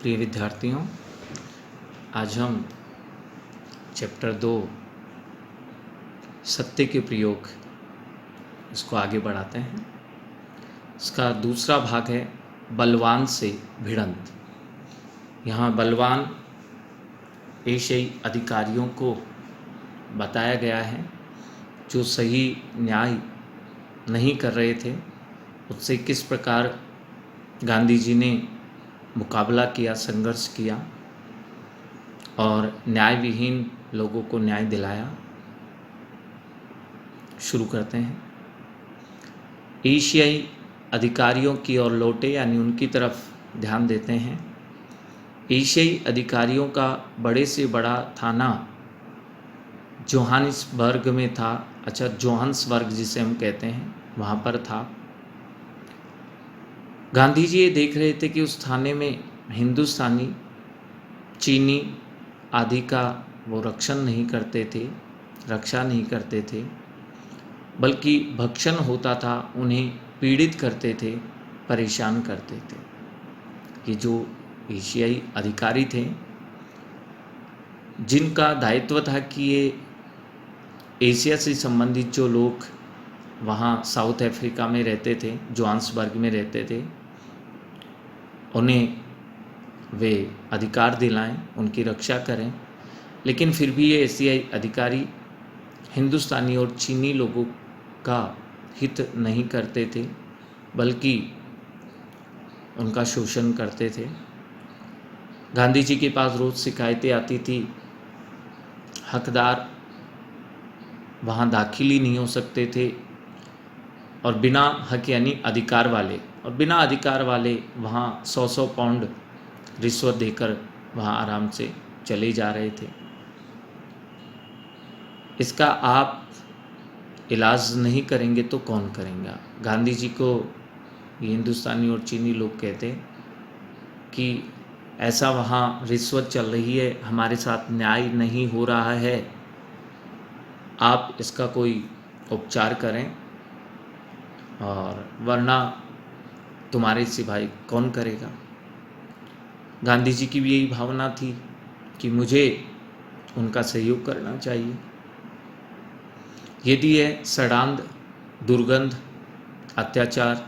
प्रिय विद्यार्थियों, आज हम चैप्टर 2 सत्य के प्रयोग इसको आगे बढ़ाते हैं। इसका दूसरा भाग है बलवान से भिड़ंत। यहाँ बलवान एशियाई अधिकारियों को बताया गया है जो सही न्याय नहीं कर रहे थे, उससे किस प्रकार गांधी जी ने मुकाबला किया, संघर्ष किया और न्याय विहीन लोगों को न्याय दिलाया। शुरू करते हैं। एशियाई अधिकारियों की ओर लौटे, यानी उनकी तरफ ध्यान देते हैं। एशियाई अधिकारियों का बड़े से बड़ा थाना जोहानिसबर्ग में था। जोहान्सबर्ग जिसे हम कहते हैं, वहाँ पर था। गांधी जी ये देख रहे थे कि उस थाने में हिंदुस्तानी, चीनी आदि का वो रक्षा नहीं करते थे, बल्कि भक्षण होता था, उन्हें पीड़ित करते थे, परेशान करते थे। ये जो एशियाई अधिकारी थे, जिनका दायित्व था कि ये एशिया से संबंधित जो लोग वहाँ साउथ अफ्रीका में रहते थे, जोहान्सबर्ग में रहते थे, उन्हें वे अधिकार दिलाएं, उनकी रक्षा करें। लेकिन फिर भी ये एशियाई अधिकारी हिंदुस्तानी और चीनी लोगों का हित नहीं करते थे, बल्कि उनका शोषण करते थे। गांधी जी के पास रोज़ शिकायतें आती थी। हकदार वहाँ दाखिल ही नहीं हो सकते थे और बिना हक यानी अधिकार वाले, और बिना अधिकार वाले वहाँ 100 पाउंड रिश्वत देकर वहाँ आराम से चले जा रहे थे। इसका आप इलाज नहीं करेंगे तो कौन करेंगा। गांधी जी को ये हिंदुस्तानी और चीनी लोग कहते कि ऐसा वहाँ रिश्वत चल रही है, हमारे साथ न्याय नहीं हो रहा है, आप इसका कोई उपचार करें, और वरना तुम्हारे सिवाय कौन करेगा। गांधी जी की भी यही भावना थी कि मुझे उनका सहयोग करना चाहिए। यदि यह सड़ांध, दुर्गंध, अत्याचार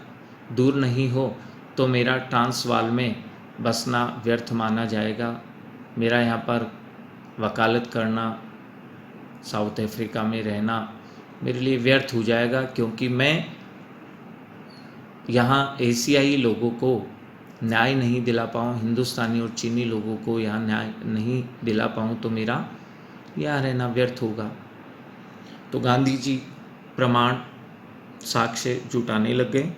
दूर नहीं हो तो मेरा ट्रांसवाल में बसना व्यर्थ माना जाएगा। मेरा यहाँ पर वकालत करना, साउथ अफ्रीका में रहना मेरे लिए व्यर्थ हो जाएगा, क्योंकि मैं यहाँ एशियाई लोगों को न्याय नहीं दिला पाऊँ, हिंदुस्तानी और चीनी लोगों को यहाँ न्याय नहीं दिला पाऊँ तो मेरा यहाँ रहना व्यर्थ होगा। तो गांधी जी प्रमाण, साक्ष्य जुटाने लग गए।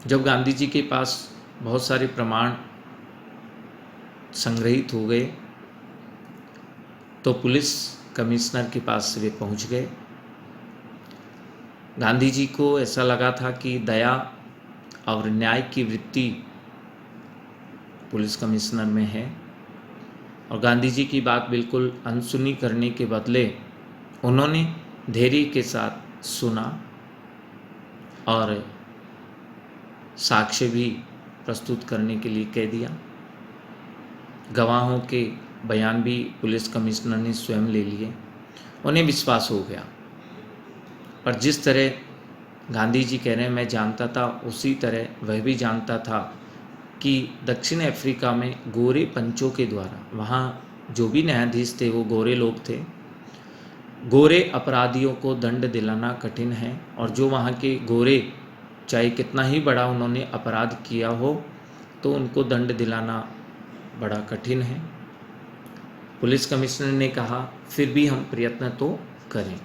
जब गांधी जी के पास बहुत सारे प्रमाण संग्रहित हो गए तो पुलिस कमिश्नर के पास वे पहुंच गए। गांधी जी को ऐसा लगा था कि दया और न्याय की वृत्ति पुलिस कमिश्नर में है, और गांधी जी की बात बिल्कुल अनसुनी करने के बदले उन्होंने धैर्य के साथ सुना और साक्ष्य भी प्रस्तुत करने के लिए कह दिया। गवाहों के बयान भी पुलिस कमिश्नर ने स्वयं ले लिए। उन्हें विश्वास हो गया। पर जिस तरह गांधी जी कह रहे हैं मैं जानता था, उसी तरह वह भी जानता था कि दक्षिण अफ्रीका में गोरे पंचों के द्वारा, वहाँ जो भी न्यायाधीश थे वो गोरे लोग थे, गोरे अपराधियों को दंड दिलाना कठिन है, और जो वहाँ के गोरे चाहे कितना ही बड़ा उन्होंने अपराध किया हो तो उनको दंड दिलाना बड़ा कठिन है। पुलिस कमिश्नर ने कहा फिर भी हम प्रयत्न तो करें,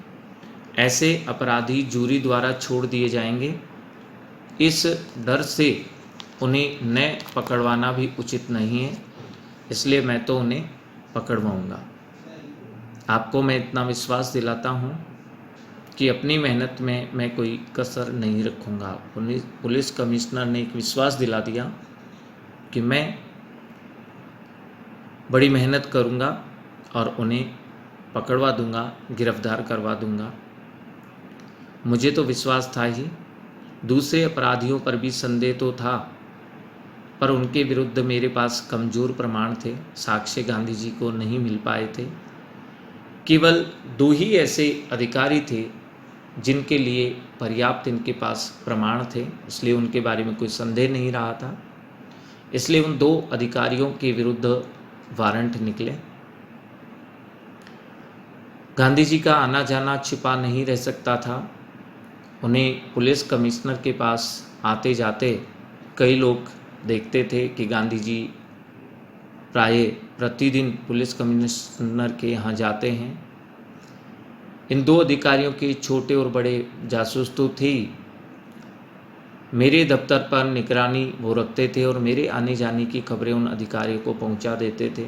ऐसे अपराधी जूरी द्वारा छोड़ दिए जाएंगे, इस डर से उन्हें न पकड़वाना भी उचित नहीं है, इसलिए मैं तो उन्हें पकड़वाऊंगा। आपको मैं इतना विश्वास दिलाता हूँ कि अपनी मेहनत में मैं कोई कसर नहीं रखूँगा। पुलिस कमिश्नर ने एक विश्वास दिला दिया कि मैं बड़ी मेहनत करूँगा और उन्हें पकड़वा दूँगा, गिरफ्तार करवा दूँगा। मुझे तो विश्वास था ही, दूसरे अपराधियों पर भी संदेह तो था, पर उनके विरुद्ध मेरे पास कमज़ोर प्रमाण थे, साक्ष्य गांधी जी को नहीं मिल पाए थे। केवल 2 ही ऐसे अधिकारी थे जिनके लिए पर्याप्त इनके पास प्रमाण थे, इसलिए उनके बारे में कोई संदेह नहीं रहा था। इसलिए उन 2 अधिकारियों के विरुद्ध वारंट निकले। गांधी जी का आना जाना छिपा नहीं रह सकता था। उन्हें पुलिस कमिश्नर के पास आते जाते कई लोग देखते थे कि गांधी जी प्राय प्रतिदिन पुलिस कमिश्नर के यहाँ जाते हैं। इन 2 अधिकारियों के छोटे और बड़े जासूस तो थे ही, मेरे दफ्तर पर निगरानी वो रखते थे और मेरे आने जाने की खबरें उन अधिकारियों को पहुंचा देते थे।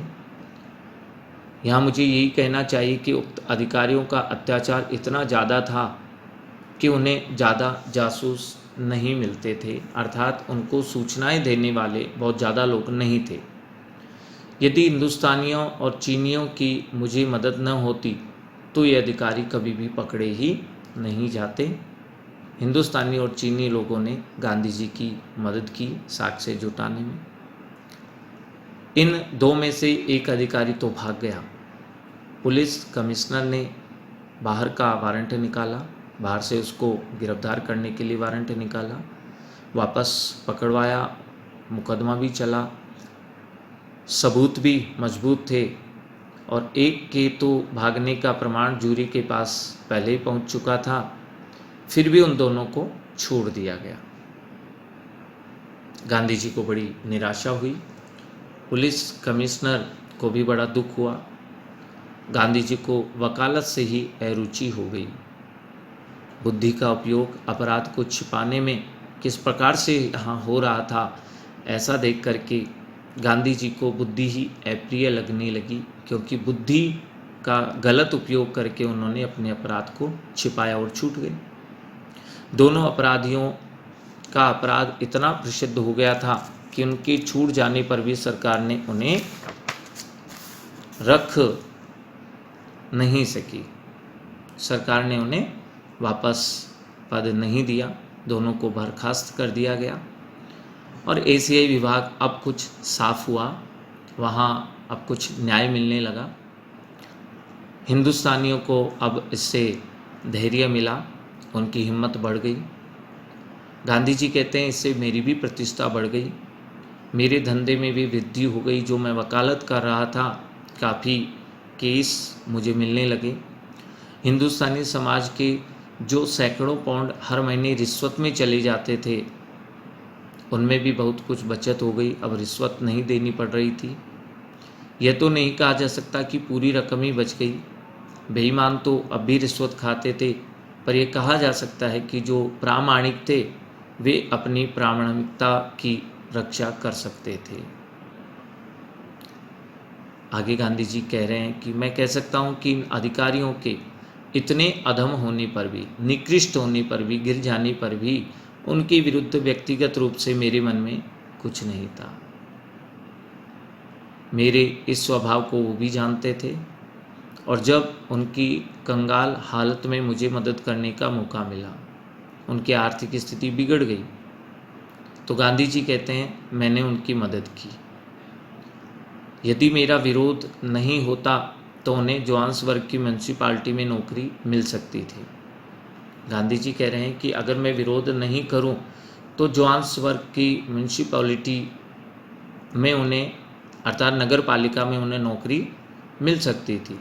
यहाँ मुझे यही कहना चाहिए कि उक्त अधिकारियों का अत्याचार इतना ज़्यादा था कि उन्हें ज़्यादा जासूस नहीं मिलते थे, अर्थात उनको सूचनाएं देने वाले बहुत ज़्यादा लोग नहीं थे। यदि हिंदुस्तानियों और चीनियों की मुझे मदद न होती तो ये अधिकारी कभी भी पकड़े ही नहीं जाते। हिंदुस्तानी और चीनी लोगों ने गांधी जी की मदद की साक्ष्य जुटाने में। इन 2 में से एक अधिकारी तो भाग गया। पुलिस कमिश्नर ने बाहर का वारंट निकाला, बाहर से उसको गिरफ्तार करने के लिए वारंट निकाला, वापस पकड़वाया, मुकदमा भी चला, सबूत भी मजबूत थे और एक के तो भागने का प्रमाण जूरी के पास पहले ही पहुंच चुका था। फिर भी उन दोनों को छोड़ दिया गया। गांधी जी को बड़ी निराशा हुई, पुलिस कमिश्नर को भी बड़ा दुख हुआ। गांधी जी को वकालत से ही अरुचि हो गई। बुद्धि का उपयोग अपराध को छिपाने में किस प्रकार से यहाँ हो रहा था, ऐसा देख करके गांधी जी को बुद्धि ही अप्रिय लगने लगी, क्योंकि बुद्धि का गलत उपयोग करके उन्होंने अपने अपराध को छिपाया और छूट गए। दोनों अपराधियों का अपराध इतना प्रसिद्ध हो गया था कि उनके छूट जाने पर भी सरकार ने उन्हें रख नहीं सकी। सरकार ने उन्हें वापस पद नहीं दिया, दोनों को बर्खास्त कर दिया गया और एसीआई विभाग अब कुछ साफ हुआ, वहाँ अब कुछ न्याय मिलने लगा। हिंदुस्तानियों को अब इससे धैर्य मिला, उनकी हिम्मत बढ़ गई। गांधी जी कहते हैं इससे मेरी भी प्रतिष्ठा बढ़ गई, मेरे धंधे में भी वृद्धि हो गई। जो मैं वकालत कर रहा था, काफ़ी केस मुझे मिलने लगे। हिंदुस्तानी समाज के जो सैकड़ों पाउंड हर महीने रिश्वत में चले जाते थे, उनमें भी बहुत कुछ बचत हो गई। अब रिश्वत नहीं देनी पड़ रही थी। यह तो नहीं कहा जा सकता कि पूरी रकम ही बच गई, बेईमान तो अब भी रिश्वत खाते थे, पर यह कहा जा सकता है कि जो प्रामाणिक थे वे अपनी प्रामाणिकता की रक्षा कर सकते थे। आगे गांधी जी कह रहे हैं कि मैं कह सकता हूं कि इन अधिकारियों के इतने अधम होने पर भी, निकृष्ट होने पर भी, गिर जाने पर भी उनके विरुद्ध व्यक्तिगत रूप से मेरे मन में कुछ नहीं था। मेरे इस स्वभाव को वो भी जानते थे और जब उनकी कंगाल हालत में मुझे मदद करने का मौका मिला, उनकी आर्थिक स्थिति बिगड़ गई, तो गांधी जी कहते हैं मैंने उनकी मदद की। यदि मेरा विरोध नहीं होता तो उन्हें जोहान्सबर्ग की म्यूनसिपालिटी में नौकरी मिल सकती थी। गांधी जी कह रहे हैं कि अगर मैं विरोध नहीं करूं तो जोहान्सबर्ग की म्यूनसिपालिटी में उन्हें, अर्थात नगर पालिका में उन्हें नौकरी मिल सकती थी।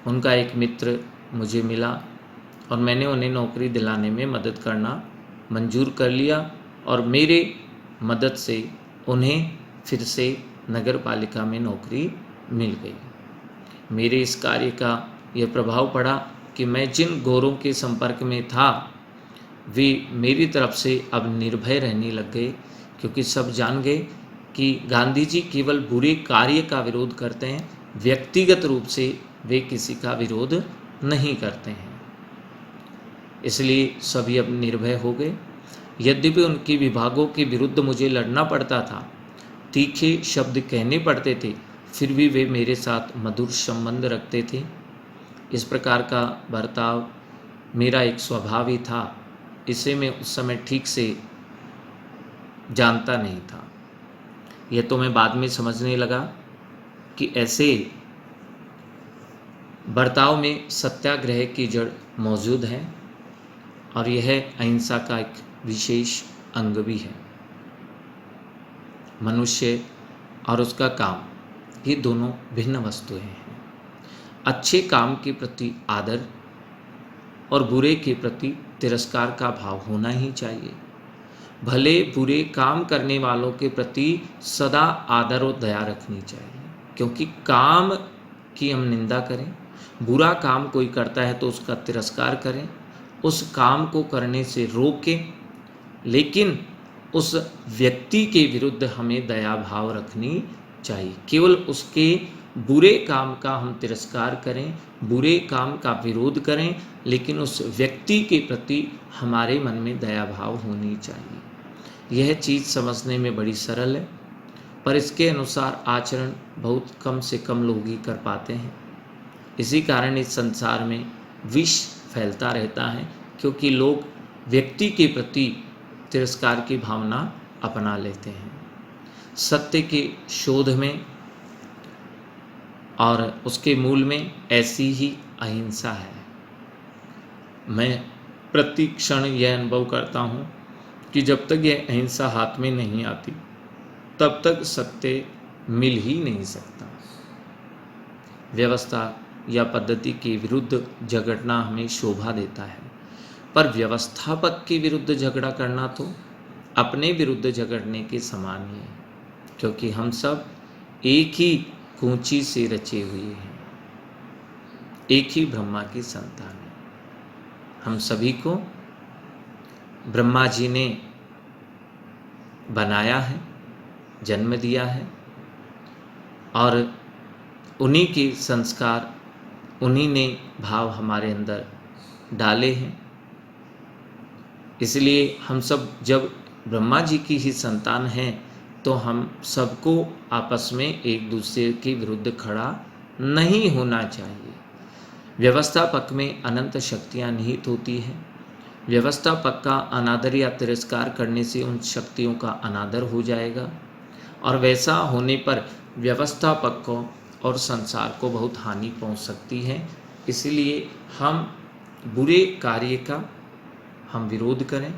उनका एक मित्र मुझे मिला और मैंने उन्हें नौकरी दिलाने में मदद करना मंजूर कर लिया और मेरे मदद से उन्हें फिर से नगर पालिका में नौकरी मिल गई। मेरे इस कार्य का यह प्रभाव पड़ा कि मैं जिन गोरों के संपर्क में था वे मेरी तरफ से अब निर्भय रहने लग गए, क्योंकि सब जान गए कि गांधी जी केवल बुरे कार्य का विरोध करते हैं, व्यक्तिगत रूप से वे किसी का विरोध नहीं करते हैं। इसलिए सभी अब निर्भय हो गए। यद्यपि उनके विभागों के विरुद्ध मुझे लड़ना पड़ता था, तीखे शब्द कहने पड़ते थे, फिर भी वे मेरे साथ मधुर संबंध रखते थे। इस प्रकार का बर्ताव मेरा एक स्वभाव ही था, इसे मैं उस समय ठीक से जानता नहीं था। यह तो मैं बाद में समझने लगा कि ऐसे बर्ताव में सत्याग्रह की जड़ मौजूद है और यह अहिंसा का एक विशेष अंग भी है। मनुष्य और उसका काम, ये दोनों भिन्न वस्तुएं हैं। अच्छे काम के प्रति आदर और बुरे के प्रति तिरस्कार का भाव होना ही चाहिए। भले बुरे काम करने वालों के प्रति सदा आदर और दया रखनी चाहिए, क्योंकि काम की हम निंदा करें, बुरा काम कोई करता है तो उसका तिरस्कार करें, उस काम को करने से रोकें, लेकिन उस व्यक्ति के विरुद्ध हमें दया भाव रखनी चाहिए। केवल उसके बुरे काम का हम तिरस्कार करें, बुरे काम का विरोध करें, लेकिन उस व्यक्ति के प्रति हमारे मन में दया भाव होनी चाहिए। यह चीज़ समझने में बड़ी सरल है, पर इसके अनुसार आचरण बहुत कम से कम लोग ही कर पाते हैं। इसी कारण इस संसार में विष फैलता रहता है, क्योंकि लोग व्यक्ति के प्रति तिरस्कार की भावना अपना लेते हैं। सत्य के शोध में और उसके मूल में ऐसी ही अहिंसा है। मैं प्रति क्षण यह अनुभव करता हूँ कि जब तक यह अहिंसा हाथ में नहीं आती तब तक सत्य मिल ही नहीं सकता। व्यवस्था या पद्धति के विरुद्ध झगड़ना हमें शोभा देता है, पर व्यवस्थापक के विरुद्ध झगड़ा करना तो अपने विरुद्ध झगड़ने के समान ही है, क्योंकि हम सब एक ही कूंची से रचे हुए हैं, एक ही ब्रह्मा की संतान है। हम सभी को ब्रह्मा जी ने बनाया है, जन्म दिया है, और उन्हीं के संस्कार, उन्हीं ने भाव हमारे अंदर डाले हैं। इसलिए हम सब जब ब्रह्मा जी की ही संतान हैं तो हम सबको आपस में एक दूसरे के विरुद्ध खड़ा नहीं होना चाहिए। व्यवस्थापक में अनंत शक्तियाँ निहित होती हैं। व्यवस्थापक का अनादर या तिरस्कार करने से उन शक्तियों का अनादर हो जाएगा, और वैसा होने पर व्यवस्थापक को और संसार को बहुत हानि पहुंच सकती है। इसलिए हम बुरे कार्य का हम विरोध करें,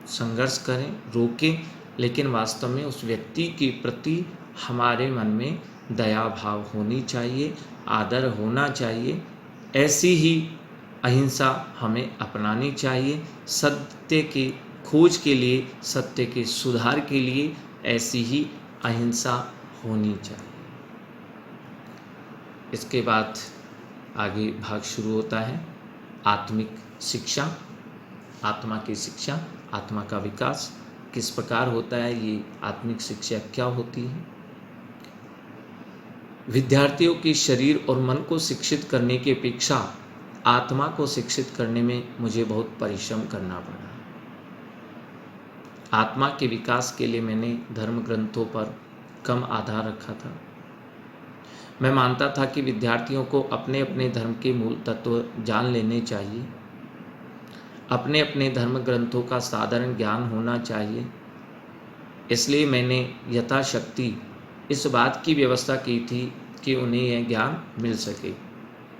संघर्ष करें, रोकें, लेकिन वास्तव में उस व्यक्ति के प्रति हमारे मन में दया भाव होनी चाहिए, आदर होना चाहिए। ऐसी ही अहिंसा हमें अपनानी चाहिए। सत्य के खोज के लिए, सत्य के सुधार के लिए ऐसी ही अहिंसा होनी चाहिए। इसके बाद आगे भाग शुरू होता है आत्मिक शिक्षा, आत्मा की शिक्षा, आत्मा का विकास किस प्रकार होता है, ये आत्मिक शिक्षा क्या होती है। विद्यार्थियों के शरीर और मन को शिक्षित करने की अपेक्षा आत्मा को शिक्षित करने में मुझे बहुत परिश्रम करना पड़ा। आत्मा के विकास के लिए मैंने धर्म ग्रंथों पर कम आधार रखा था। मैं मानता था कि विद्यार्थियों को अपने अपने धर्म के मूल तत्व जान लेने चाहिए, अपने अपने धर्म ग्रंथों का साधारण ज्ञान होना चाहिए। इसलिए मैंने यथाशक्ति इस बात की व्यवस्था की थी कि उन्हें यह ज्ञान मिल सके,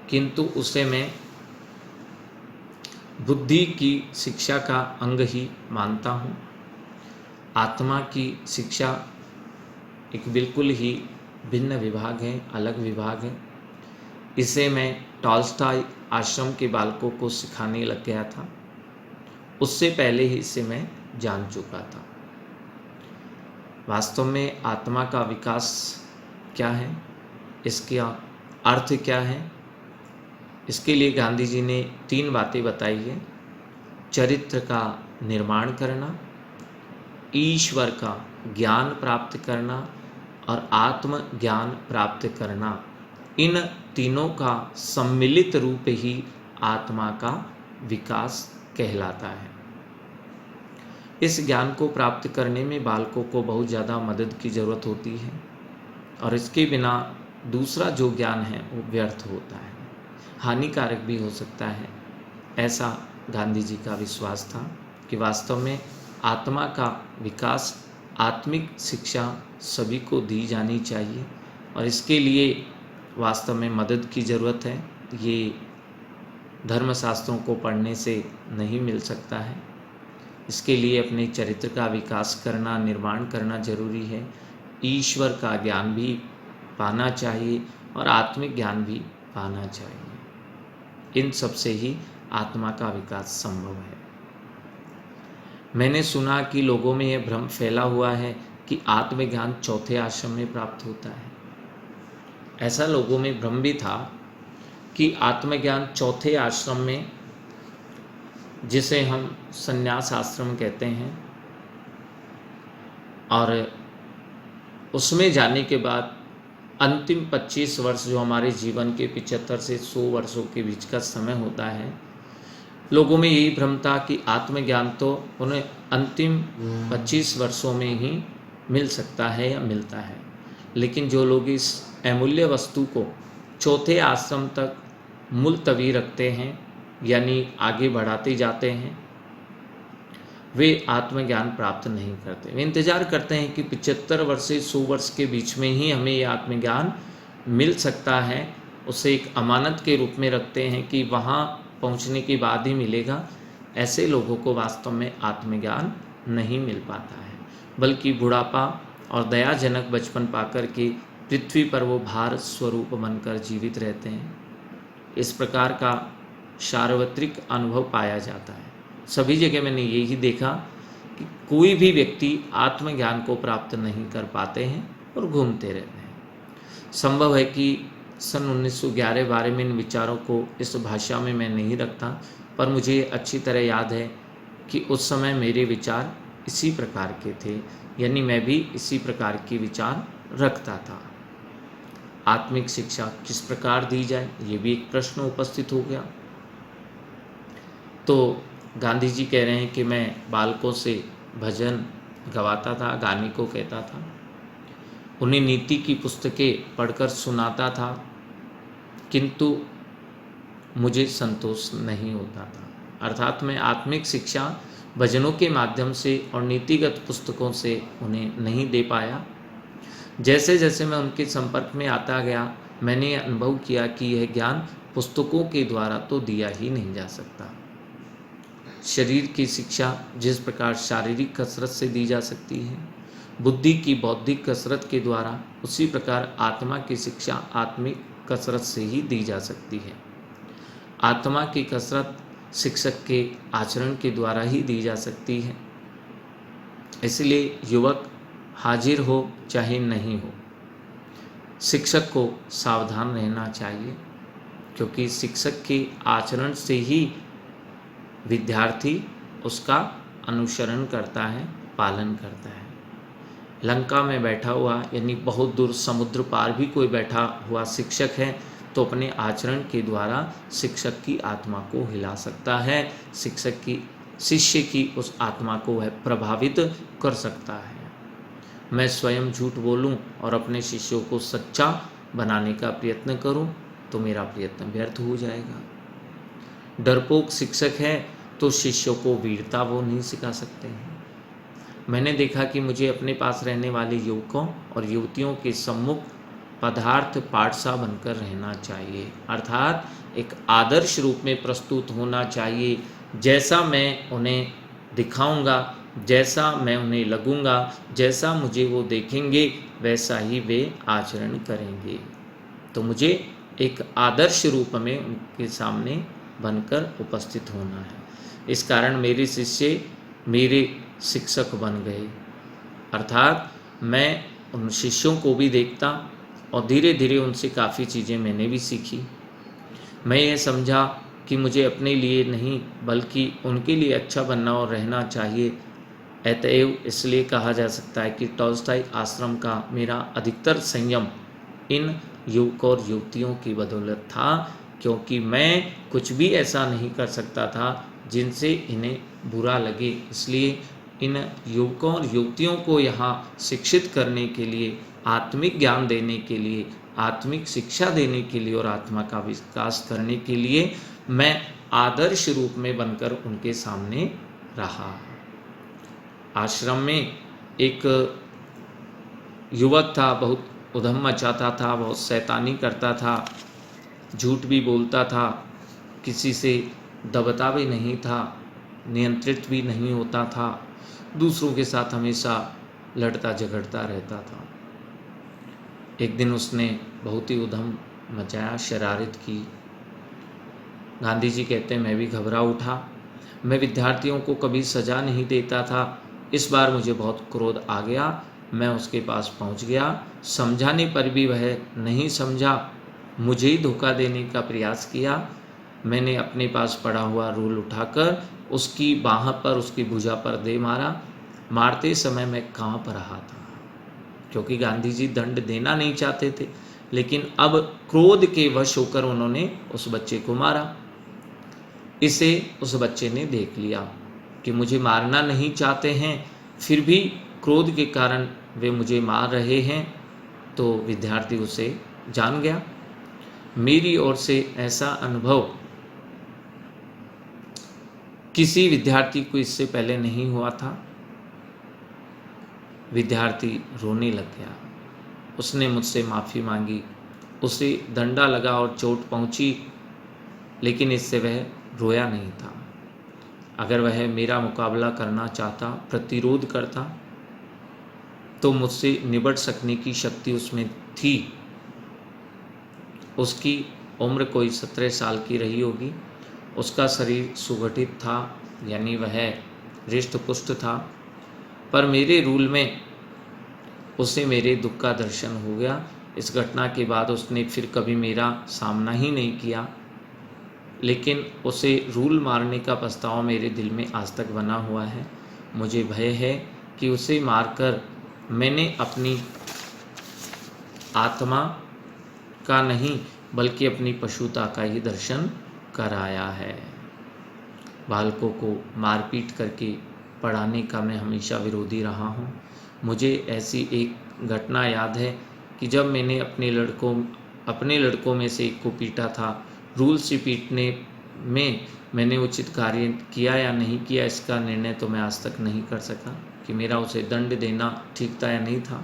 किंतु उसे मैं बुद्धि की शिक्षा का अंग ही मानता हूँ। आत्मा की शिक्षा एक बिल्कुल ही भिन्न विभाग है, अलग विभाग है। इसे मैं टॉल्स्टॉय आश्रम के बालकों को सिखाने लग गया था, उससे पहले ही इसे मैं जान चुका था। वास्तव में आत्मा का विकास क्या है, इसका अर्थ क्या है, इसके लिए गांधी जी ने 3 बातें बताई है। चरित्र का निर्माण करना, ईश्वर का ज्ञान प्राप्त करना और आत्म ज्ञान प्राप्त करना। इन तीनों का सम्मिलित रूप ही आत्मा का विकास कहलाता है। इस ज्ञान को प्राप्त करने में बालकों को बहुत ज़्यादा मदद की ज़रूरत होती है, और इसके बिना दूसरा जो ज्ञान है वो व्यर्थ होता है, हानिकारक भी हो सकता है। ऐसा गांधी जी का विश्वास था कि वास्तव में आत्मा का विकास आत्मिक शिक्षा सभी को दी जानी चाहिए और इसके लिए वास्तव में मदद की ज़रूरत है। ये धर्मशास्त्रों को पढ़ने से नहीं मिल सकता है। इसके लिए अपने चरित्र का विकास करना, निर्माण करना जरूरी है। ईश्वर का ज्ञान भी पाना चाहिए और आत्मिक ज्ञान भी पाना चाहिए। इन सब से ही आत्मा का विकास संभव है। मैंने सुना कि लोगों में यह भ्रम फैला हुआ है कि आत्मज्ञान चौथे आश्रम में प्राप्त होता है। ऐसा लोगों में भ्रम भी था कि आत्मज्ञान चौथे आश्रम में, जिसे हम संन्यास आश्रम कहते हैं, और उसमें जाने के बाद अंतिम 25 वर्ष जो हमारे जीवन के 75 से 100 वर्षों के बीच का समय होता है, लोगों में यही भ्रम था कि आत्मज्ञान तो उन्हें अंतिम 25 वर्षों में ही मिल सकता है या मिलता है। लेकिन जो लोग इस अमूल्य वस्तु को चौथे आश्रम तक मुलतवी रखते हैं, यानी आगे बढ़ाते जाते हैं, वे आत्मज्ञान प्राप्त नहीं करते। वे इंतज़ार करते हैं कि 75 वर्ष से 100 वर्ष के बीच में ही हमें यह आत्मज्ञान मिल सकता है। उसे एक अमानत के रूप में रखते हैं कि वहाँ पहुँचने के बाद ही मिलेगा। ऐसे लोगों को वास्तव में आत्मज्ञान नहीं मिल पाता है, बल्कि बुढ़ापा और दयाजनक बचपन पाकर के पृथ्वी पर वो भार स्वरूप बनकर जीवित रहते हैं। इस प्रकार का सार्वत्रिक अनुभव पाया जाता है। सभी जगह मैंने यही देखा कि कोई भी व्यक्ति आत्मज्ञान को प्राप्त नहीं कर पाते हैं और घूमते रहते हैं। संभव है कि सन 1911-12 में इन विचारों को इस भाषा में मैं नहीं रखता, पर मुझे अच्छी तरह याद है कि उस समय मेरे विचार इसी प्रकार के थे, यानी मैं भी इसी प्रकार के विचार रखता था। आत्मिक शिक्षा किस प्रकार दी जाए, ये भी एक प्रश्न उपस्थित हो गया। तो गांधी जी कह रहे हैं कि मैं बालकों से भजन गवाता था, गाने को कहता था, उन्हें नीति की पुस्तकें पढ़कर सुनाता था, किंतु मुझे संतोष नहीं होता था। अर्थात मैं आत्मिक शिक्षा भजनों के माध्यम से और नीतिगत पुस्तकों से उन्हें नहीं दे पाया। जैसे जैसे मैं उनके संपर्क में आता गया, मैंने अनुभव किया कि यह ज्ञान पुस्तकों के द्वारा तो दिया ही नहीं जा सकता। शरीर की शिक्षा जिस प्रकार शारीरिक कसरत से दी जा सकती है, बुद्धि की बौद्धिक कसरत के द्वारा, उसी प्रकार आत्मा की शिक्षा आत्मिक कसरत से ही दी जा सकती है। आत्मा की कसरत शिक्षक के आचरण के द्वारा ही दी जा सकती है। इसलिए युवक हाजिर हो चाहे नहीं हो, शिक्षक को सावधान रहना चाहिए, क्योंकि शिक्षक के आचरण से ही विद्यार्थी उसका अनुसरण करता है, पालन करता है। लंका में बैठा हुआ, यानी बहुत दूर समुद्र पार भी कोई बैठा हुआ शिक्षक है तो अपने आचरण के द्वारा शिक्षक की आत्मा को हिला सकता है, शिष्य की उस आत्मा को वह प्रभावित कर सकता है। मैं स्वयं झूठ बोलूं और अपने शिष्यों को सच्चा बनाने का प्रयत्न करूं तो मेरा प्रयत्न व्यर्थ हो जाएगा। डरपोक शिक्षक है तो शिष्यों को वीरता वो नहीं सिखा सकते हैं। मैंने देखा कि मुझे अपने पास रहने वाले युवकों और युवतियों के सम्मुख पदार्थ पाठसा बनकर रहना चाहिए, अर्थात एक आदर्श रूप में प्रस्तुत होना चाहिए। जैसा मैं उन्हें दिखाऊंगा, जैसा मैं उन्हें लगूंगा, जैसा मुझे वो देखेंगे, वैसा ही वे आचरण करेंगे। तो मुझे एक आदर्श रूप में उनके सामने बनकर उपस्थित होना है। इस कारण मेरे शिष्य मेरे शिक्षक बन गए, अर्थात मैं उन शिष्यों को भी देखता और धीरे धीरे उनसे काफ़ी चीज़ें मैंने भी सीखी। मैं ये समझा कि मुझे अपने लिए नहीं बल्कि उनके लिए अच्छा बनना और रहना चाहिए। अतएव इसलिए कहा जा सकता है कि टॉल्स्टॉय आश्रम का मेरा अधिकतर संयम इन युवकों और युवतियों की बदौलत था, क्योंकि मैं कुछ भी ऐसा नहीं कर सकता था जिनसे इन्हें बुरा लगे। इसलिए इन युवकों और युवतियों को यहाँ शिक्षित करने के लिए, आत्मिक ज्ञान देने के लिए, आत्मिक शिक्षा देने के लिए और आत्मा का विकास करने के लिए मैं आदर्श रूप में बनकर उनके सामने रहा। आश्रम में एक युवक था, बहुत उधम मचाता था, बहुत शैतानी करता था, झूठ भी बोलता था, किसी से दबता भी नहीं था, नियंत्रित भी नहीं होता था, दूसरों के साथ हमेशा लड़ता झगड़ता रहता था। एक दिन उसने बहुत ही उधम मचाया, शरारत की। गांधी जी कहते हैं मैं भी घबरा उठा। मैं विद्यार्थियों को कभी सज़ा नहीं देता था, इस बार मुझे बहुत क्रोध आ गया। मैं उसके पास पहुंच गया, समझाने पर भी वह नहीं समझा, मुझे ही धोखा देने का प्रयास किया। मैंने अपने पास पड़ा हुआ रूल उठाकर उसकी बाह पर, उसकी भुजा पर दे मारा। मारते समय मैं कांप रहा था, क्योंकि गांधी जी दंड देना नहीं चाहते थे, लेकिन अब क्रोध के वश होकर उन्होंने उस बच्चे को मारा। इसे उस बच्चे ने देख लिया कि मुझे मारना नहीं चाहते हैं, फिर भी क्रोध के कारण वे मुझे मार रहे हैं, तो विद्यार्थी उसे जान गया। मेरी ओर से ऐसा अनुभव किसी विद्यार्थी को इससे पहले नहीं हुआ था। विद्यार्थी रोने लग गया, उसने मुझसे माफ़ी मांगी, उसे डंडा लगा और चोट पहुंची, लेकिन इससे वह रोया नहीं था। अगर वह मेरा मुकाबला करना चाहता, प्रतिरोध करता, तो मुझसे निपट सकने की शक्ति उसमें थी। उसकी उम्र कोई 17 साल की रही होगी, उसका शरीर सुगठित था, यानी वह हृष्ट पुष्ट था, पर मेरे रूल में उसे मेरे दुख का दर्शन हो गया। इस घटना के बाद उसने फिर कभी मेरा सामना ही नहीं किया, लेकिन उसे रूल मारने का पछतावा मेरे दिल में आज तक बना हुआ है। मुझे भय है कि उसे मारकर मैंने अपनी आत्मा का नहीं, बल्कि अपनी पशुता का ही दर्शन कराया है। बालकों को मारपीट करके पढ़ाने का मैं हमेशा विरोधी रहा हूँ। मुझे ऐसी एक घटना याद है कि जब मैंने अपने लड़कों में से एक को पीटा था। रूल से पीटने में मैंने उचित कार्य किया या नहीं किया, इसका निर्णय तो मैं आज तक नहीं कर सका कि मेरा उसे दंड देना ठीक था या नहीं था।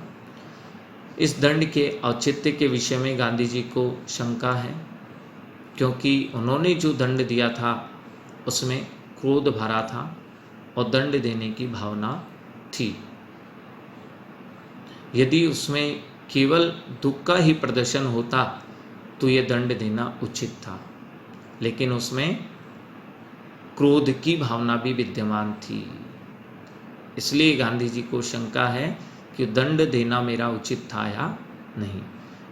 इस दंड के औचित्य के विषय में गांधी जी को शंका है, क्योंकि उन्होंने जो दंड दिया था उसमें क्रोध भरा था और दंड देने की भावना थी। यदि उसमें केवल दुख का ही प्रदर्शन होता तो ये दंड देना उचित था, लेकिन उसमें क्रोध की भावना भी विद्यमान थी। इसलिए गांधी जी को शंका है कि दंड देना मेरा उचित था या नहीं।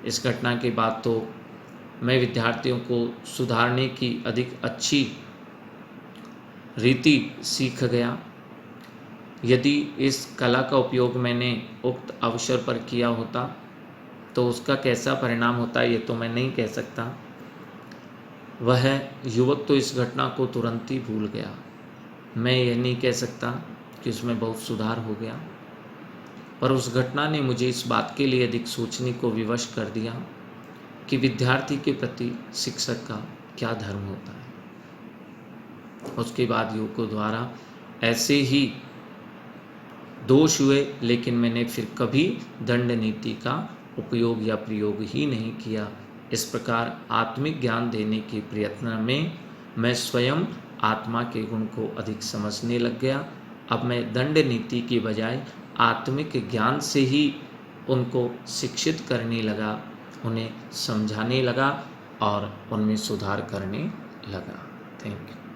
इस घटना के बाद तो मैं विद्यार्थियों को सुधारने की अधिक अच्छी रीति सीख गया। यदि इस कला का उपयोग मैंने उक्त अवसर पर किया होता तो उसका कैसा परिणाम होता ये तो मैं नहीं कह सकता। वह युवक तो इस घटना को तुरंत ही भूल गया। मैं यह नहीं कह सकता कि उसमें बहुत सुधार हो गया, पर उस घटना ने मुझे इस बात के लिए अधिक सोचने को विवश कर दिया कि विद्यार्थी के प्रति शिक्षक का क्या धर्म होता है। उसके बाद युवकों द्वारा ऐसे ही दोष हुए, लेकिन मैंने फिर कभी दंड नीति का उपयोग या प्रयोग ही नहीं किया। इस प्रकार आत्मिक ज्ञान देने के प्रयत्न में मैं स्वयं आत्मा के गुण को अधिक समझने लग गया। अब मैं दंड नीति की बजाय आत्मिक ज्ञान से ही उनको शिक्षित करने लगा, उन्हें समझाने लगा और उनमें सुधार करने लगा। Thank you.